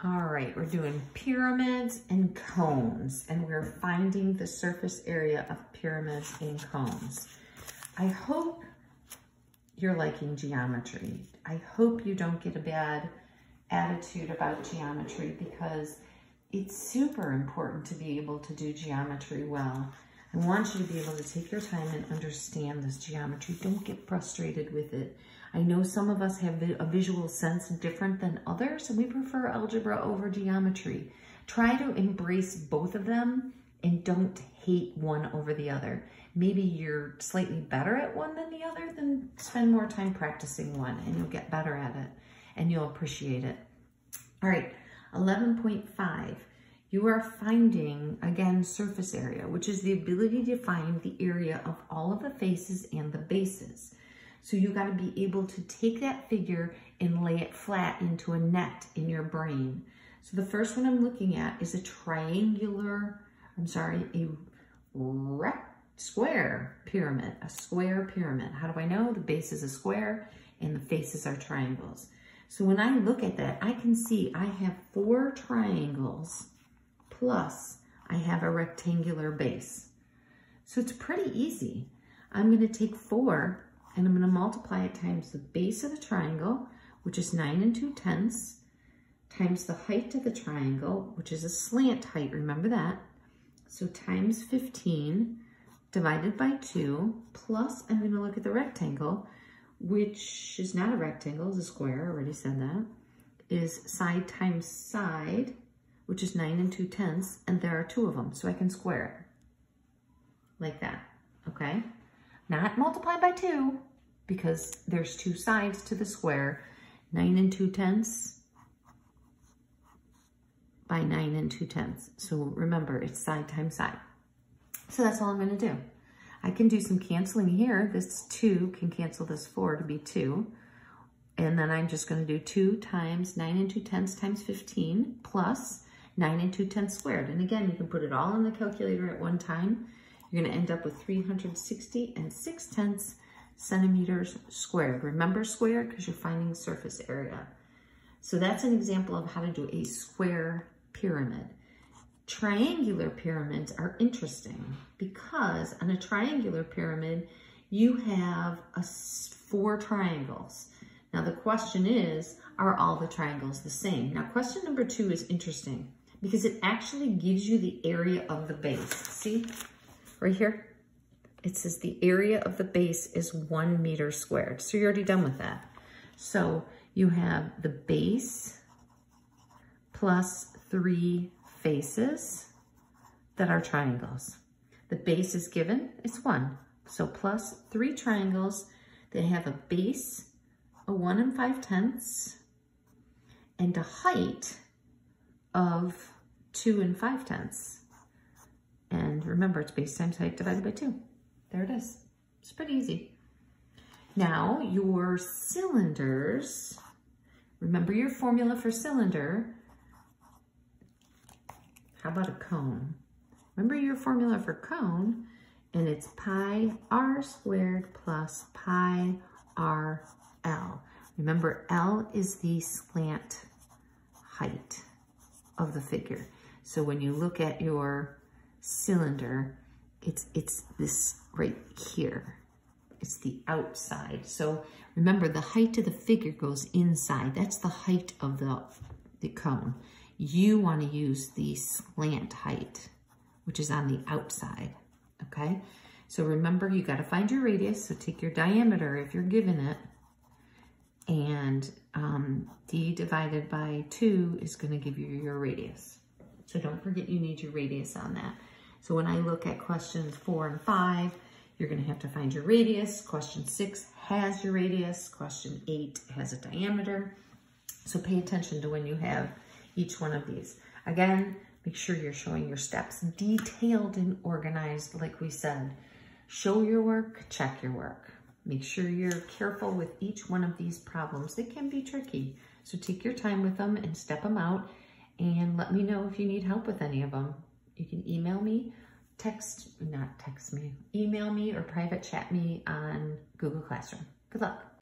All right, we're doing pyramids and cones, and we're finding the surface area of pyramids and cones. I hope you're liking geometry. I hope you don't get a bad attitude about geometry, because it's super important to be able to do geometry well. I want you to be able to take your time and understand this geometry. Don't get frustrated with it. I know some of us have a visual sense different than others, and we prefer algebra over geometry. Try to embrace both of them and don't hate one over the other. Maybe you're slightly better at one than the other, then spend more time practicing one and you'll get better at it and you'll appreciate it. All right, 11.5. You are finding, again, surface area, which is the ability to find the area of all of the faces and the bases. So you got to be able to take that figure and lay it flat into a net in your brain. So the first one I'm looking at is a square pyramid, a square pyramid. How do I know? The base is a square and the faces are triangles. So when I look at that, I can see I have 4 triangles plus I have a rectangular base. So it's pretty easy. I'm going to take 4 and I'm going to multiply it times the base of the triangle, which is 9 2/10, times the height of the triangle, which is a slant height, remember that. So times 15 divided by 2, plus I'm going to look at the rectangle, which is not a rectangle, it's a square, I already said that, is side times side, which is 9 2/10, and there are 2 of them, so I can square it like that, okay? Not multiply by 2, because there's 2 sides to the square. 9 2/10 by 9 2/10. So remember, it's side times side. So that's all I'm going to do. I can do some canceling here. This 2 can cancel this 4 to be 2. And then I'm just going to do 2 times 9 2/10 times 15 plus 9 2/10 squared. And again, you can put it all in the calculator at one time. You're going to end up with 360 6/10 centimeters squared. Remember square because you're finding surface area. So that's an example of how to do a square pyramid. Triangular pyramids are interesting because on a triangular pyramid, you have 4 triangles. Now the question is, are all the triangles the same? Now question number 2 is interesting because it actually gives you the area of the base. See? Right here, it says the area of the base is 1 meter squared. So you're already done with that. So you have the base plus 3 faces that are triangles. The base is given, it's 1. So plus 3 triangles that have a base of 1 5/10 and a height of 2 5/10. And remember, it's base times height divided by 2. There it is. It's pretty easy. Now, your cylinders, remember your formula for cylinder. How about a cone? Remember your formula for cone, and it's pi r squared plus pi r l. Remember, L is the slant height of the figure. So when you look at your cylinder, it's this right here. It's the outside. So remember, the height of the figure goes inside. That's the height of the cone. You want to use the slant height, which is on the outside, okay? So remember, you got to find your radius. So take your diameter if you're given it, and d divided by 2 is going to give you your radius. So don't forget you need your radius on that. So when I look at questions 4 and 5, you're going to have to find your radius. Question 6 has your radius. Question 8 has a diameter. So pay attention to when you have each one of these. Again, make sure you're showing your steps detailed and organized like we said. Show your work, check your work. Make sure you're careful with each one of these problems. They can be tricky. So take your time with them and step them out, and let me know if you need help with any of them. You can email me, email me or private chat me on Google Classroom. Good luck.